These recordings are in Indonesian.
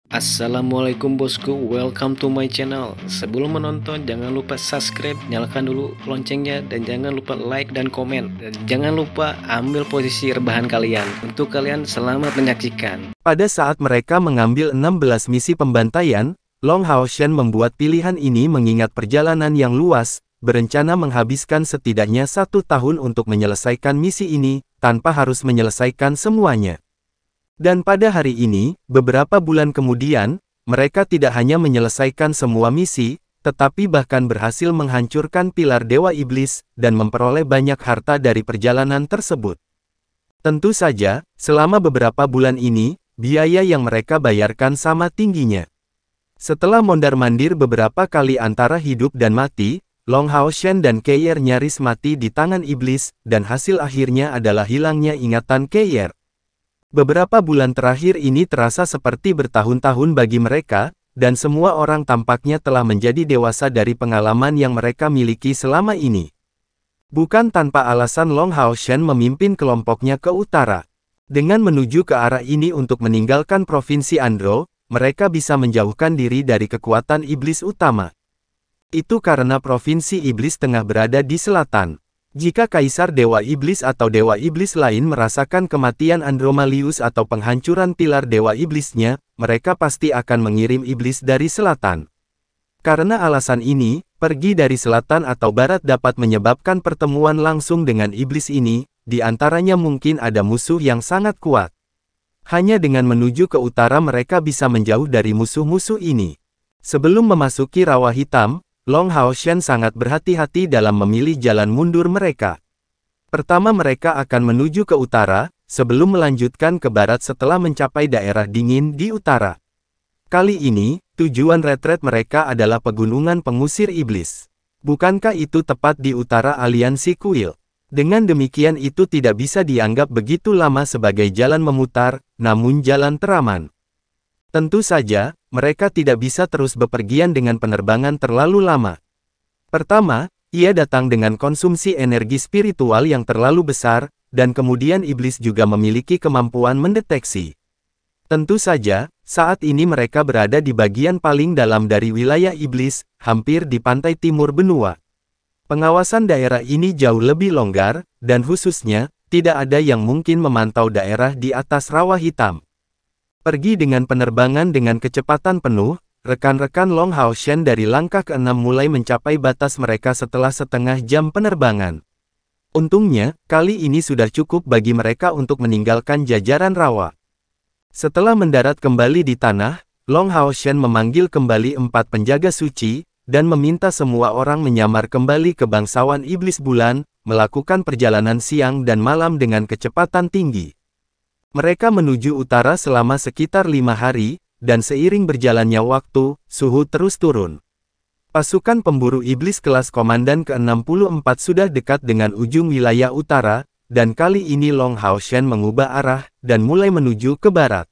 Assalamualaikum bosku, welcome to my channel. Sebelum menonton jangan lupa subscribe, nyalakan dulu loncengnya, dan jangan lupa like dan komen. Dan jangan lupa ambil posisi rebahan kalian. Untuk kalian selamat menyaksikan. Pada saat mereka mengambil 16 misi pembantaian, Long Hao Shen membuat pilihan ini mengingat perjalanan yang luas, berencana menghabiskan setidaknya 1 tahun untuk menyelesaikan misi ini, tanpa harus menyelesaikan semuanya. Dan pada hari ini, beberapa bulan kemudian, mereka tidak hanya menyelesaikan semua misi, tetapi bahkan berhasil menghancurkan pilar Dewa Iblis, dan memperoleh banyak harta dari perjalanan tersebut. Tentu saja, selama beberapa bulan ini, biaya yang mereka bayarkan sama tingginya. Setelah mondar-mandir beberapa kali antara hidup dan mati, Long Hao Shen dan Keir nyaris mati di tangan iblis, dan hasil akhirnya adalah hilangnya ingatan Keir. Beberapa bulan terakhir ini terasa seperti bertahun-tahun bagi mereka, dan semua orang tampaknya telah menjadi dewasa dari pengalaman yang mereka miliki selama ini. Bukan tanpa alasan Long Hao Shen memimpin kelompoknya ke utara. Dengan menuju ke arah ini untuk meninggalkan Provinsi Andro, mereka bisa menjauhkan diri dari kekuatan iblis utama. Itu karena Provinsi Iblis tengah berada di selatan. Jika Kaisar Dewa Iblis atau Dewa Iblis lain merasakan kematian Andromalius atau penghancuran pilar Dewa Iblisnya, mereka pasti akan mengirim iblis dari selatan. Karena alasan ini, pergi dari selatan atau barat dapat menyebabkan pertemuan langsung dengan iblis ini, di antaranya mungkin ada musuh yang sangat kuat. Hanya dengan menuju ke utara mereka bisa menjauh dari musuh-musuh ini. Sebelum memasuki rawa hitam, Long Hao Shen sangat berhati-hati dalam memilih jalan mundur mereka. Pertama mereka akan menuju ke utara, sebelum melanjutkan ke barat setelah mencapai daerah dingin di utara. Kali ini, tujuan retret mereka adalah pegunungan pengusir iblis. Bukankah itu tepat di utara aliansi kuil? Dengan demikian itu tidak bisa dianggap begitu lama sebagai jalan memutar, namun jalan teraman. Tentu saja, mereka tidak bisa terus bepergian dengan penerbangan terlalu lama. Pertama, ia datang dengan konsumsi energi spiritual yang terlalu besar, dan kemudian iblis juga memiliki kemampuan mendeteksi. Tentu saja, saat ini mereka berada di bagian paling dalam dari wilayah iblis, hampir di pantai timur benua. Pengawasan daerah ini jauh lebih longgar, dan khususnya, tidak ada yang mungkin memantau daerah di atas rawa hitam. Pergi dengan penerbangan dengan kecepatan penuh, rekan-rekan Long Hao Shen dari langkah ke-6 mulai mencapai batas mereka setelah setengah jam penerbangan. Untungnya, kali ini sudah cukup bagi mereka untuk meninggalkan jajaran rawa. Setelah mendarat kembali di tanah, Long Hao Shen memanggil kembali 4 penjaga suci, dan meminta semua orang menyamar kembali ke bangsawan iblis bulan, melakukan perjalanan siang dan malam dengan kecepatan tinggi. Mereka menuju utara selama sekitar 5 hari, dan seiring berjalannya waktu, suhu terus turun. Pasukan pemburu iblis kelas komandan ke-64 sudah dekat dengan ujung wilayah utara, dan kali ini Long Hao Shen mengubah arah, dan mulai menuju ke barat.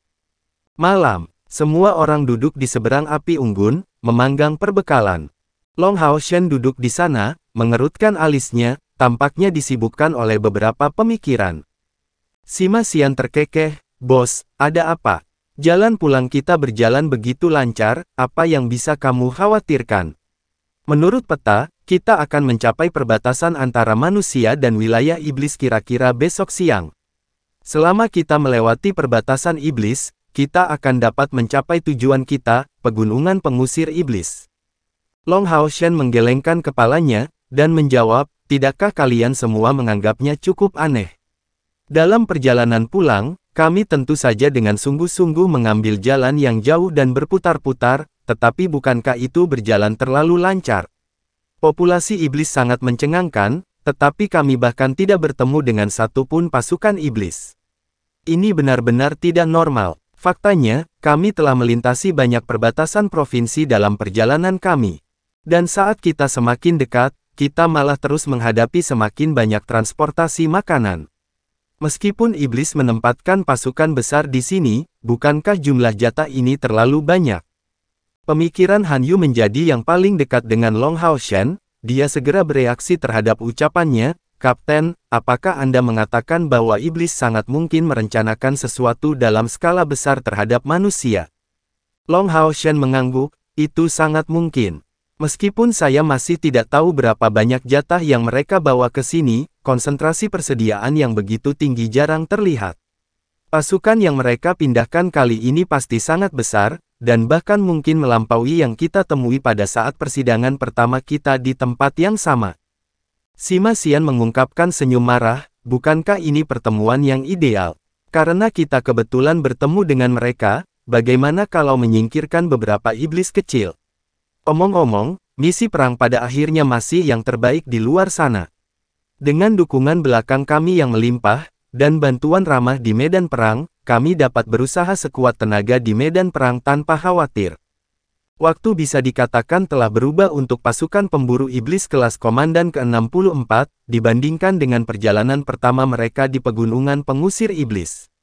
Malam, semua orang duduk di seberang api unggun, memanggang perbekalan. Long Hao Shen duduk di sana, mengerutkan alisnya, tampaknya disibukkan oleh beberapa pemikiran. Sima Xian terkekeh, "Bos, ada apa? Jalan pulang kita berjalan begitu lancar, apa yang bisa kamu khawatirkan? Menurut peta, kita akan mencapai perbatasan antara manusia dan wilayah iblis kira-kira besok siang. Selama kita melewati perbatasan iblis, kita akan dapat mencapai tujuan kita, pegunungan pengusir iblis." Long Hao Shen menggelengkan kepalanya, dan menjawab, "Tidakkah kalian semua menganggapnya cukup aneh? Dalam perjalanan pulang, kami tentu saja dengan sungguh-sungguh mengambil jalan yang jauh dan berputar-putar, tetapi bukankah itu berjalan terlalu lancar? Populasi iblis sangat mencengangkan, tetapi kami bahkan tidak bertemu dengan satu pun pasukan iblis. Ini benar-benar tidak normal. Faktanya, kami telah melintasi banyak perbatasan provinsi dalam perjalanan kami. Dan saat kita semakin dekat, kita malah terus menghadapi semakin banyak transportasi makanan. Meskipun iblis menempatkan pasukan besar di sini, bukankah jumlah jatah ini terlalu banyak?" Pemikiran Han Yu menjadi yang paling dekat dengan Long Hao Shen, dia segera bereaksi terhadap ucapannya, "Kapten, apakah Anda mengatakan bahwa iblis sangat mungkin merencanakan sesuatu dalam skala besar terhadap manusia?" Long Hao Shen mengangguk, itu sangat mungkin. Meskipun saya masih tidak tahu berapa banyak jatah yang mereka bawa ke sini, konsentrasi persediaan yang begitu tinggi jarang terlihat. Pasukan yang mereka pindahkan kali ini pasti sangat besar, dan bahkan mungkin melampaui yang kita temui pada saat persidangan pertama kita di tempat yang sama. Sima Xian mengungkapkan senyum marah, bukankah ini pertemuan yang ideal? Karena kita kebetulan bertemu dengan mereka, bagaimana kalau menyingkirkan beberapa iblis kecil? Omong-omong, misi perang pada akhirnya masih yang terbaik di luar sana. Dengan dukungan belakang kami yang melimpah, dan bantuan ramah di medan perang, kami dapat berusaha sekuat tenaga di medan perang tanpa khawatir. Waktu bisa dikatakan telah berubah untuk pasukan pemburu iblis kelas komandan ke-64, dibandingkan dengan perjalanan pertama mereka di pegunungan pengusir iblis.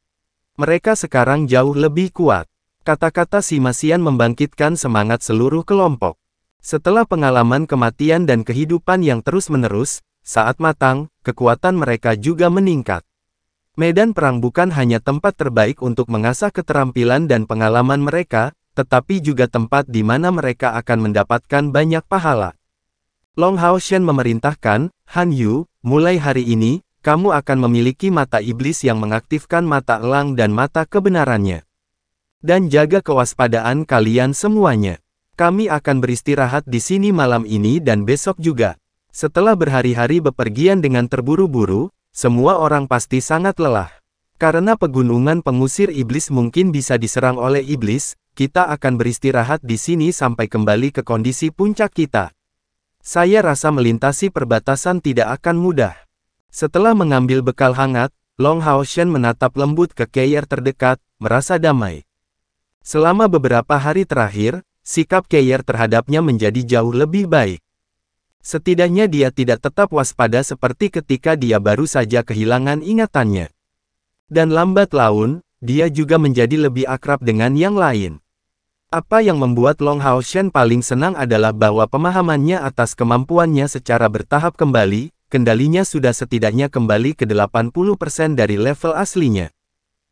Mereka sekarang jauh lebih kuat. Kata-kata Sima Xian membangkitkan semangat seluruh kelompok. Setelah pengalaman kematian dan kehidupan yang terus-menerus, saat matang, kekuatan mereka juga meningkat. Medan perang bukan hanya tempat terbaik untuk mengasah keterampilan dan pengalaman mereka, tetapi juga tempat di mana mereka akan mendapatkan banyak pahala. Long Hao Shen memerintahkan, Han Yu, mulai hari ini, kamu akan memiliki mata iblis yang mengaktifkan mata elang dan mata kebenarannya. Dan jaga kewaspadaan kalian semuanya. Kami akan beristirahat di sini malam ini dan besok juga. Setelah berhari-hari bepergian dengan terburu-buru, semua orang pasti sangat lelah. Karena pegunungan pengusir iblis mungkin bisa diserang oleh iblis, kita akan beristirahat di sini sampai kembali ke kondisi puncak kita. Saya rasa melintasi perbatasan tidak akan mudah. Setelah mengambil bekal hangat, Long Hao Shen menatap lembut ke Keir terdekat, merasa damai. Selama beberapa hari terakhir, sikap Keir terhadapnya menjadi jauh lebih baik. Setidaknya dia tidak tetap waspada seperti ketika dia baru saja kehilangan ingatannya. Dan lambat laun, dia juga menjadi lebih akrab dengan yang lain. Apa yang membuat Long Hao Shen paling senang adalah bahwa pemahamannya atas kemampuannya secara bertahap kembali, kendalinya sudah setidaknya kembali ke 80% dari level aslinya.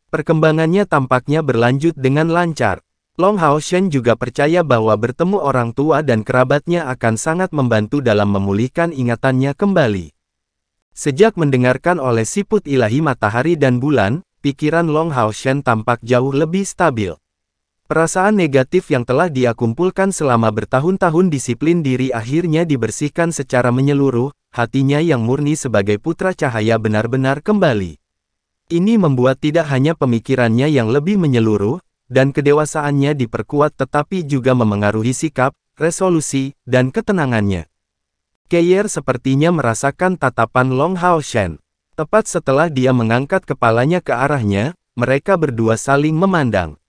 Perkembangannya tampaknya berlanjut dengan lancar. Long Hao Shen juga percaya bahwa bertemu orang tua dan kerabatnya akan sangat membantu dalam memulihkan ingatannya kembali. Sejak mendengarkan oleh siput ilahi matahari dan bulan, pikiran Long Hao Shen tampak jauh lebih stabil. Perasaan negatif yang telah dia kumpulkan selama bertahun-tahun disiplin diri akhirnya dibersihkan secara menyeluruh, hatinya yang murni sebagai putra cahaya benar-benar kembali. Ini membuat tidak hanya pemikirannya yang lebih menyeluruh, dan kedewasaannya diperkuat tetapi juga memengaruhi sikap, resolusi, dan ketenangannya. Keir sepertinya merasakan tatapan Long Hao Shen. Tepat setelah dia mengangkat kepalanya ke arahnya, mereka berdua saling memandang.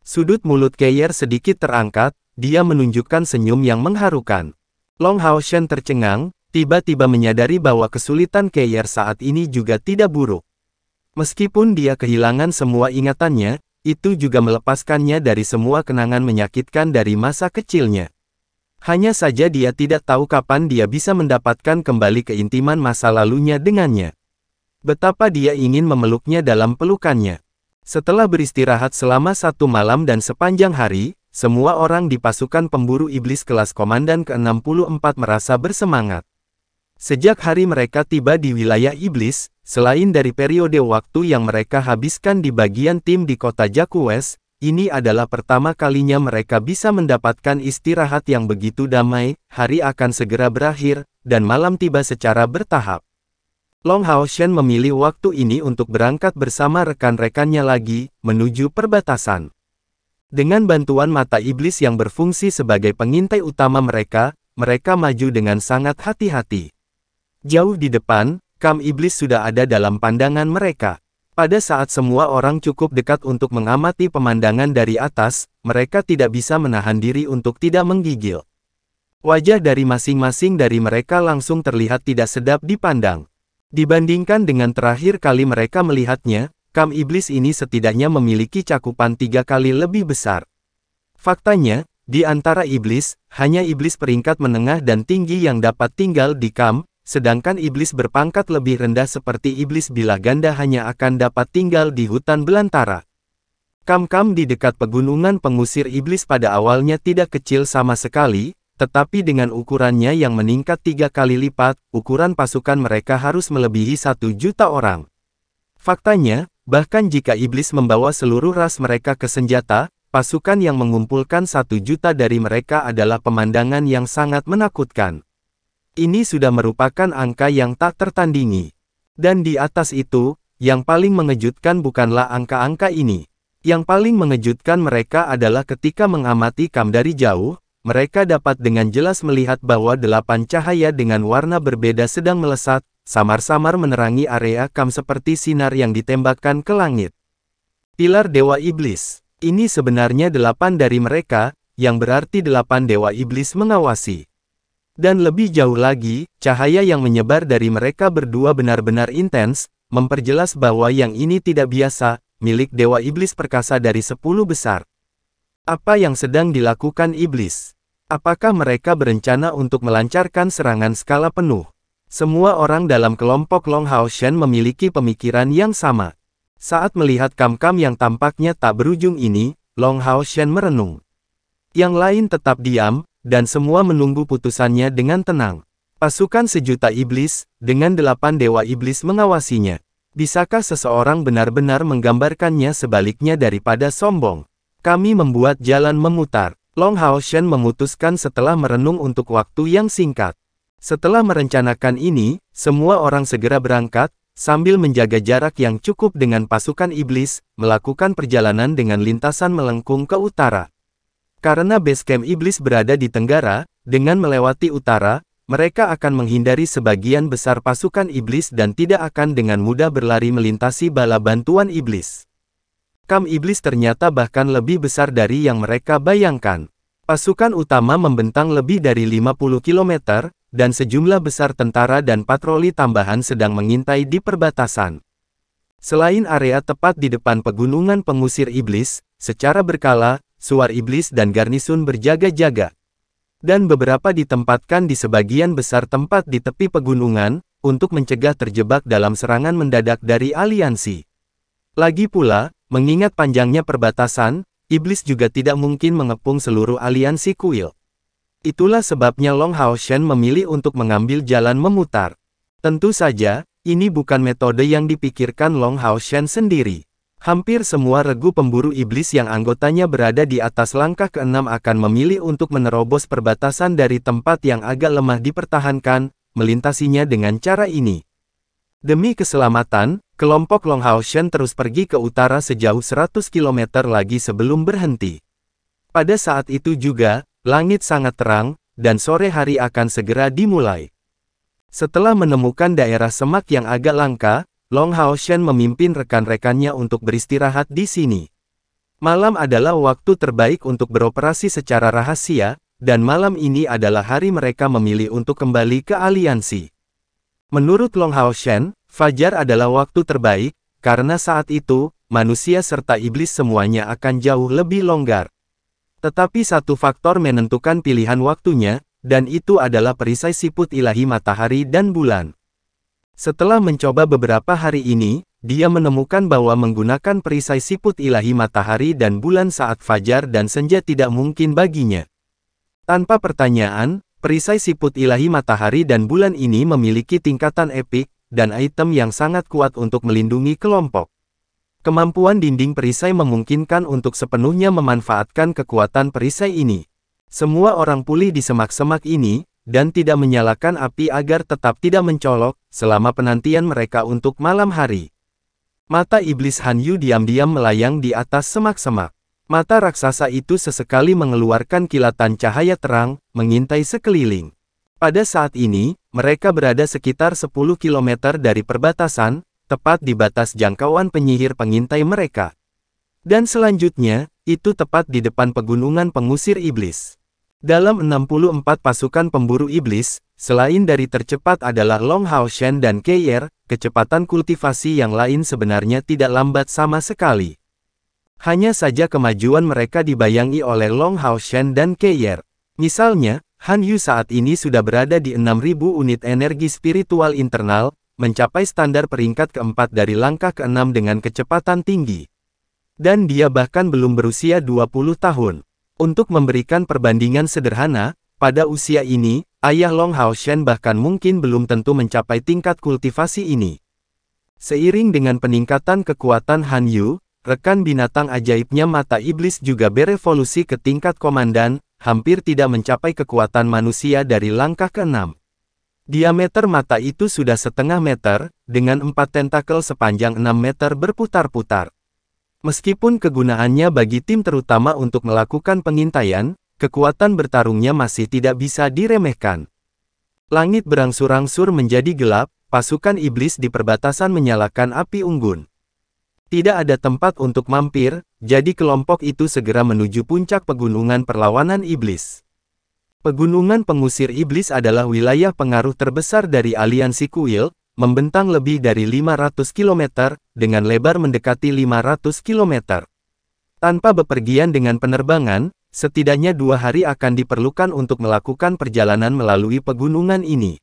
Sudut mulut Keir sedikit terangkat, dia menunjukkan senyum yang mengharukan. Long Hao Shen tercengang, tiba-tiba menyadari bahwa kesulitan Keir saat ini juga tidak buruk. Meskipun dia kehilangan semua ingatannya, itu juga melepaskannya dari semua kenangan menyakitkan dari masa kecilnya. Hanya saja dia tidak tahu kapan dia bisa mendapatkan kembali keintiman masa lalunya dengannya. Betapa dia ingin memeluknya dalam pelukannya. Setelah beristirahat selama 1 malam dan sepanjang hari, semua orang di pasukan pemburu iblis kelas komandan ke-64 merasa bersemangat. Sejak hari mereka tiba di wilayah iblis, selain dari periode waktu yang mereka habiskan di bagian tim di kota Jakku West, ini adalah pertama kalinya mereka bisa mendapatkan istirahat yang begitu damai. Hari akan segera berakhir, dan malam tiba secara bertahap. Long Hao Shen memilih waktu ini untuk berangkat bersama rekan-rekannya lagi, menuju perbatasan. Dengan bantuan mata iblis yang berfungsi sebagai pengintai utama mereka maju dengan sangat hati-hati. Jauh di depan, kam iblis sudah ada dalam pandangan mereka. Pada saat semua orang cukup dekat untuk mengamati pemandangan dari atas, mereka tidak bisa menahan diri untuk tidak menggigil. Wajah dari masing-masing dari mereka langsung terlihat tidak sedap dipandang. Dibandingkan dengan terakhir kali mereka melihatnya, kam iblis ini setidaknya memiliki cakupan 3 kali lebih besar. Faktanya, di antara iblis, hanya iblis peringkat menengah dan tinggi yang dapat tinggal di kam, sedangkan iblis berpangkat lebih rendah seperti iblis bilah ganda hanya akan dapat tinggal di hutan belantara. Kam-kam di dekat pegunungan pengusir iblis pada awalnya tidak kecil sama sekali, tetapi dengan ukurannya yang meningkat 3 kali lipat, ukuran pasukan mereka harus melebihi 1 juta orang. Faktanya, bahkan jika iblis membawa seluruh ras mereka ke senjata, pasukan yang mengumpulkan 1 juta dari mereka adalah pemandangan yang sangat menakutkan. Ini sudah merupakan angka yang tak tertandingi. Dan di atas itu, yang paling mengejutkan bukanlah angka-angka ini. Yang paling mengejutkan mereka adalah ketika mengamati Kam dari jauh, mereka dapat dengan jelas melihat bahwa 8 cahaya dengan warna berbeda sedang melesat, samar-samar menerangi area Kam seperti sinar yang ditembakkan ke langit. Pilar Dewa Iblis. Ini sebenarnya 8 dari mereka, yang berarti 8 Dewa Iblis mengawasi. Dan lebih jauh lagi, cahaya yang menyebar dari mereka berdua benar-benar intens, memperjelas bahwa yang ini tidak biasa, milik Dewa Iblis perkasa dari 10 besar. Apa yang sedang dilakukan iblis? Apakah mereka berencana untuk melancarkan serangan skala penuh? Semua orang dalam kelompok Long Hao Shen memiliki pemikiran yang sama. Saat melihat kam-kam yang tampaknya tak berujung ini, Long Hao Shen merenung. Yang lain tetap diam, dan semua menunggu putusannya dengan tenang. Pasukan 1 juta iblis, dengan 8 Dewa Iblis mengawasinya. Bisakah seseorang benar-benar menggambarkannya sebaliknya daripada sombong? Kami membuat jalan memutar. Long Hao Shen memutuskan setelah merenung untuk waktu yang singkat. Setelah merencanakan ini, semua orang segera berangkat, sambil menjaga jarak yang cukup dengan pasukan iblis, melakukan perjalanan dengan lintasan melengkung ke utara. Karena base camp iblis berada di tenggara, dengan melewati utara, mereka akan menghindari sebagian besar pasukan iblis dan tidak akan dengan mudah berlari melintasi bala bantuan iblis. Kam iblis ternyata bahkan lebih besar dari yang mereka bayangkan. Pasukan utama membentang lebih dari 50 km, dan sejumlah besar tentara dan patroli tambahan sedang mengintai di perbatasan. Selain area tepat di depan pegunungan pengusir iblis, secara berkala, suar iblis dan garnisun berjaga-jaga. Dan beberapa ditempatkan di sebagian besar tempat di tepi pegunungan, untuk mencegah terjebak dalam serangan mendadak dari aliansi. Lagi pula, mengingat panjangnya perbatasan, iblis juga tidak mungkin mengepung seluruh aliansi kuil. Itulah sebabnya Long Hao Shen memilih untuk mengambil jalan memutar. Tentu saja, ini bukan metode yang dipikirkan Long Hao Shen sendiri. Hampir semua regu pemburu iblis yang anggotanya berada di atas langkah ke-6 akan memilih untuk menerobos perbatasan dari tempat yang agak lemah dipertahankan, melintasinya dengan cara ini. Demi keselamatan, kelompok Long Hao Shen terus pergi ke utara sejauh 100 km lagi sebelum berhenti. Pada saat itu juga, langit sangat terang, dan sore hari akan segera dimulai. Setelah menemukan daerah semak yang agak langka, Long Hao Shen memimpin rekan-rekannya untuk beristirahat di sini. Malam adalah waktu terbaik untuk beroperasi secara rahasia, dan malam ini adalah hari mereka memilih untuk kembali ke aliansi. Menurut Long Hao Shen, fajar adalah waktu terbaik, karena saat itu, manusia serta iblis semuanya akan jauh lebih longgar. Tetapi satu faktor menentukan pilihan waktunya, dan itu adalah perisai siput ilahi matahari dan bulan. Setelah mencoba beberapa hari ini, dia menemukan bahwa menggunakan perisai siput ilahi matahari dan bulan saat fajar dan senja tidak mungkin baginya. Tanpa pertanyaan, perisai siput ilahi matahari dan bulan ini memiliki tingkatan epik, dan item yang sangat kuat untuk melindungi kelompok. Kemampuan dinding perisai memungkinkan untuk sepenuhnya memanfaatkan kekuatan perisai ini. Semua orang pulih di semak-semak ini, dan tidak menyalakan api agar tetap tidak mencolok, selama penantian mereka untuk malam hari. Mata iblis Han Yu diam-diam melayang di atas semak-semak. Mata raksasa itu sesekali mengeluarkan kilatan cahaya terang, mengintai sekeliling. Pada saat ini, mereka berada sekitar 10 km dari perbatasan, tepat di batas jangkauan penyihir pengintai mereka. Dan selanjutnya, itu tepat di depan pegunungan pengusir iblis. Dalam 64 pasukan pemburu iblis, selain dari tercepat adalah Long Hao Shen dan Keir, kecepatan kultivasi yang lain sebenarnya tidak lambat sama sekali. Hanya saja kemajuan mereka dibayangi oleh Long Hao Shen dan Keir. Misalnya, Han Yu saat ini sudah berada di 6.000 unit energi spiritual internal, mencapai standar peringkat keempat dari langkah ke-6 dengan kecepatan tinggi. Dan dia bahkan belum berusia 20 tahun. Untuk memberikan perbandingan sederhana, pada usia ini, ayah Long Haoshen bahkan mungkin belum tentu mencapai tingkat kultivasi ini. Seiring dengan peningkatan kekuatan Han Yu, rekan binatang ajaibnya mata iblis juga berevolusi ke tingkat komandan, hampir tidak mencapai kekuatan manusia dari langkah ke-6. Diameter mata itu sudah setengah meter, dengan 4 tentakel sepanjang 6 meter berputar-putar. Meskipun kegunaannya bagi tim terutama untuk melakukan pengintaian, kekuatan bertarungnya masih tidak bisa diremehkan. Langit berangsur-angsur menjadi gelap, pasukan iblis di perbatasan menyalakan api unggun. Tidak ada tempat untuk mampir, jadi kelompok itu segera menuju puncak pegunungan perlawanan iblis. Pegunungan pengusir iblis adalah wilayah pengaruh terbesar dari aliansi kuil, membentang lebih dari 500 km, dengan lebar mendekati 500 km. Tanpa bepergian dengan penerbangan, setidaknya 2 hari akan diperlukan untuk melakukan perjalanan melalui pegunungan ini.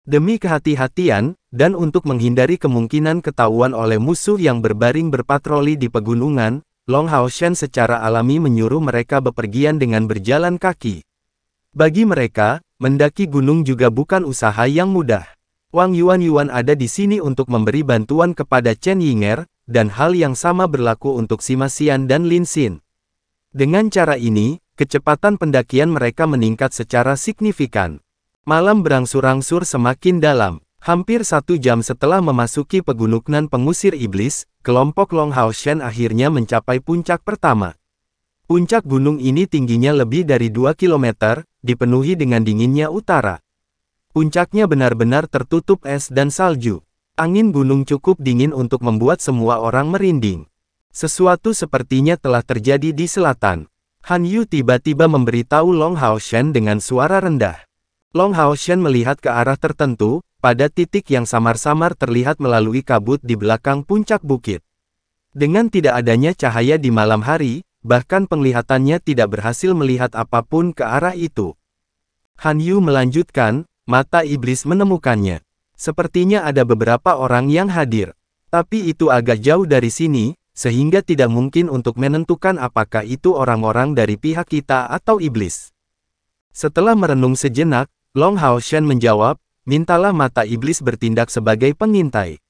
Demi kehati-hatian, dan untuk menghindari kemungkinan ketahuan oleh musuh yang berbaring berpatroli di pegunungan, Long Haoshen secara alami menyuruh mereka bepergian dengan berjalan kaki. Bagi mereka, mendaki gunung juga bukan usaha yang mudah. Wang Yuan ada di sini untuk memberi bantuan kepada Chen Yinger, dan hal yang sama berlaku untuk Sima Xian dan Lin Xin. Dengan cara ini, kecepatan pendakian mereka meningkat secara signifikan. Malam berangsur-angsur semakin dalam. Hampir 1 jam setelah memasuki pegunungan pengusir iblis, kelompok Long Haoshen akhirnya mencapai puncak pertama. Puncak gunung ini tingginya lebih dari 2 km, dipenuhi dengan dinginnya utara. Puncaknya benar-benar tertutup es dan salju. Angin gunung cukup dingin untuk membuat semua orang merinding. Sesuatu sepertinya telah terjadi di selatan. Han Yu tiba-tiba memberitahu Long Haoshen dengan suara rendah. Long Haoshen melihat ke arah tertentu, pada titik yang samar-samar terlihat melalui kabut di belakang puncak bukit. Dengan tidak adanya cahaya di malam hari, bahkan penglihatannya tidak berhasil melihat apapun ke arah itu. Han Yu melanjutkan, mata iblis menemukannya. Sepertinya ada beberapa orang yang hadir. Tapi itu agak jauh dari sini, sehingga tidak mungkin untuk menentukan apakah itu orang-orang dari pihak kita atau iblis. Setelah merenung sejenak, Long Haoshen menjawab, mintalah mata iblis bertindak sebagai pengintai.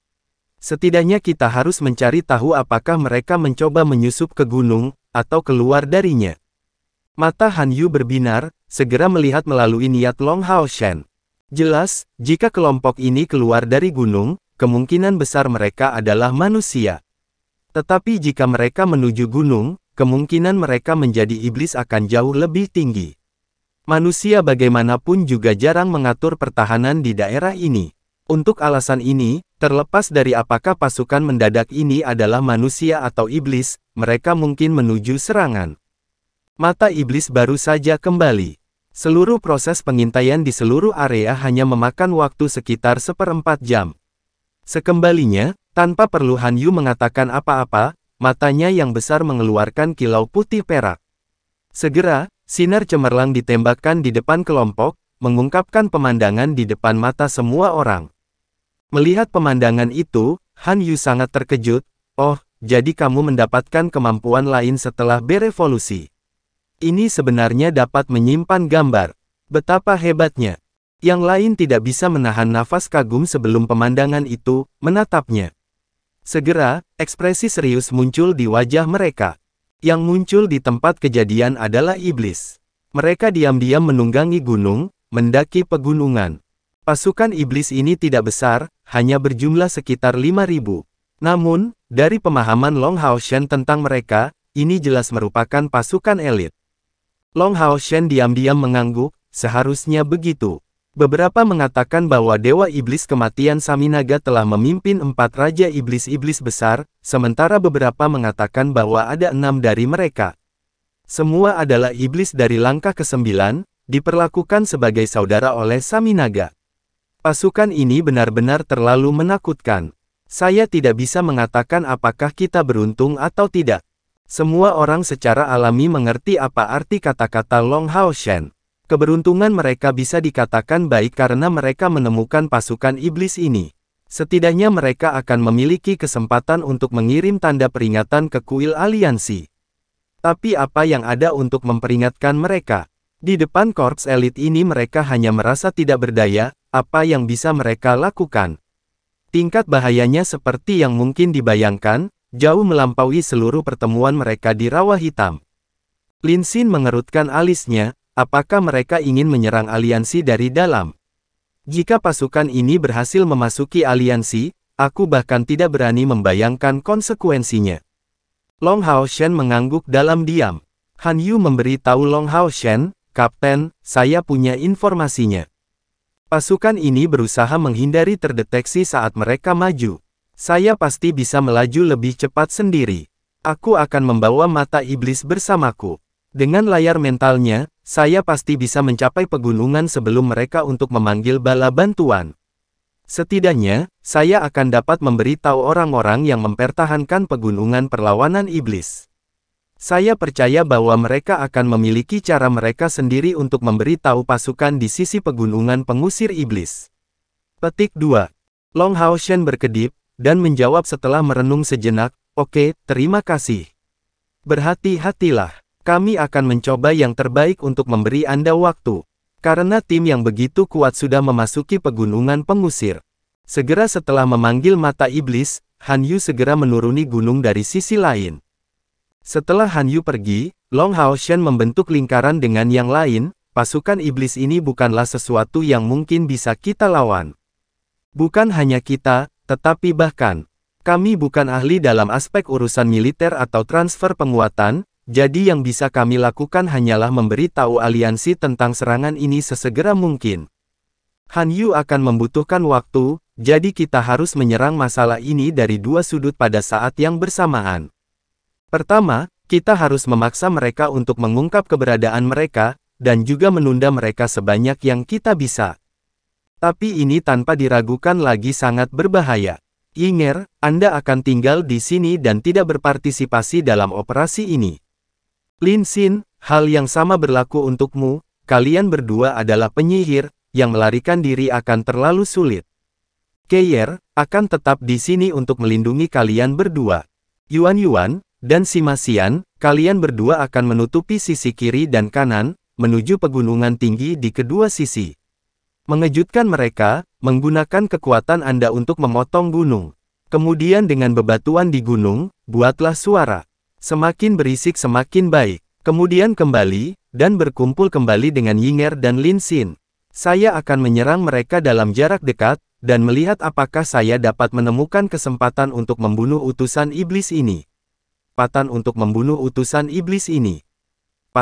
Setidaknya kita harus mencari tahu apakah mereka mencoba menyusup ke gunung, atau keluar darinya. Mata Han Yu berbinar, segera melihat melalui niat Long Haoshen. Jelas, jika kelompok ini keluar dari gunung, kemungkinan besar mereka adalah manusia. Tetapi jika mereka menuju gunung, kemungkinan mereka menjadi iblis akan jauh lebih tinggi. Manusia bagaimanapun juga jarang mengatur pertahanan di daerah ini. Untuk alasan ini, terlepas dari apakah pasukan mendadak ini adalah manusia atau iblis, mereka mungkin menuju serangan. Mata iblis baru saja kembali. Seluruh proses pengintaian di seluruh area hanya memakan waktu sekitar 1/4 jam. Sekembalinya, tanpa perlu Han Yu mengatakan apa-apa, matanya yang besar mengeluarkan kilau putih perak. Segera, sinar cemerlang ditembakkan di depan kelompok, mengungkapkan pemandangan di depan mata semua orang. Melihat pemandangan itu, Han Yu sangat terkejut. Oh, jadi kamu mendapatkan kemampuan lain setelah berevolusi. Ini sebenarnya dapat menyimpan gambar. Betapa hebatnya. Yang lain tidak bisa menahan nafas kagum sebelum pemandangan itu menatapnya. Segera, ekspresi serius muncul di wajah mereka. Yang muncul di tempat kejadian adalah iblis. Mereka diam-diam menunggangi gunung, mendaki pegunungan. Pasukan iblis ini tidak besar, hanya berjumlah sekitar 5.000. Namun, dari pemahaman Long Haoshen tentang mereka, ini jelas merupakan pasukan elit. Long Haoshen diam-diam mengangguk, seharusnya begitu. Beberapa mengatakan bahwa Dewa Iblis Kematian Saminaga telah memimpin 4 Raja Iblis-Iblis besar, sementara beberapa mengatakan bahwa ada 6 dari mereka. Semua adalah iblis dari langkah ke-9, diperlakukan sebagai saudara oleh Saminaga. Pasukan ini benar-benar terlalu menakutkan. Saya tidak bisa mengatakan apakah kita beruntung atau tidak. Semua orang secara alami mengerti apa arti kata-kata Long Haoshen. Keberuntungan mereka bisa dikatakan baik karena mereka menemukan pasukan iblis ini. Setidaknya mereka akan memiliki kesempatan untuk mengirim tanda peringatan ke kuil aliansi. Tapi apa yang ada untuk memperingatkan mereka? Di depan korps elit ini mereka hanya merasa tidak berdaya, apa yang bisa mereka lakukan? Tingkat bahayanya seperti yang mungkin dibayangkan, jauh melampaui seluruh pertemuan mereka di Rawa Hitam. Lin Xin mengerutkan alisnya, apakah mereka ingin menyerang aliansi dari dalam? Jika pasukan ini berhasil memasuki aliansi, aku bahkan tidak berani membayangkan konsekuensinya. Long Hao Shen mengangguk dalam diam. Han Yu memberi tahu Long Hao Shen, Kapten, saya punya informasinya. Pasukan ini berusaha menghindari terdeteksi saat mereka maju. Saya pasti bisa melaju lebih cepat sendiri. Aku akan membawa mata iblis bersamaku. Dengan layar mentalnya, saya pasti bisa mencapai pegunungan sebelum mereka untuk memanggil bala bantuan. Setidaknya, saya akan dapat memberitahu orang-orang yang mempertahankan pegunungan perlawanan iblis. Saya percaya bahwa mereka akan memiliki cara mereka sendiri untuk memberitahu pasukan di sisi pegunungan pengusir iblis. Petik 2. Long Hao Shen berkedip, dan menjawab setelah merenung sejenak, oke, terima kasih. Berhati-hatilah. Kami akan mencoba yang terbaik untuk memberi Anda waktu. Karena tim yang begitu kuat sudah memasuki pegunungan pengusir. Segera setelah memanggil mata iblis, Han Yu segera menuruni gunung dari sisi lain. Setelah Han Yu pergi, Long Hao Shen membentuk lingkaran dengan yang lain, pasukan iblis ini bukanlah sesuatu yang mungkin bisa kita lawan. Bukan hanya kita, tetapi bahkan, kami bukan ahli dalam aspek urusan militer atau transfer penguatan, jadi yang bisa kami lakukan hanyalah memberitahu aliansi tentang serangan ini sesegera mungkin. Han Yu akan membutuhkan waktu, jadi kita harus menyerang masalah ini dari dua sudut pada saat yang bersamaan. Pertama, kita harus memaksa mereka untuk mengungkap keberadaan mereka, dan juga menunda mereka sebanyak yang kita bisa. Tapi ini tanpa diragukan lagi sangat berbahaya. Yinger, Anda akan tinggal di sini dan tidak berpartisipasi dalam operasi ini. Lin Xin, hal yang sama berlaku untukmu, kalian berdua adalah penyihir, yang melarikan diri akan terlalu sulit. Keyer, akan tetap di sini untuk melindungi kalian berdua. Yuan, dan Sima Xian, kalian berdua akan menutupi sisi kiri dan kanan, menuju pegunungan tinggi di kedua sisi. Mengejutkan mereka, menggunakan kekuatan Anda untuk memotong gunung. Kemudian dengan bebatuan di gunung, buatlah suara. Semakin berisik semakin baik. Kemudian kembali, dan berkumpul kembali dengan Yinger dan Lin Xin. Saya akan menyerang mereka dalam jarak dekat, dan melihat apakah saya dapat menemukan kesempatan untuk membunuh utusan iblis ini. Kesempatan untuk membunuh utusan iblis ini.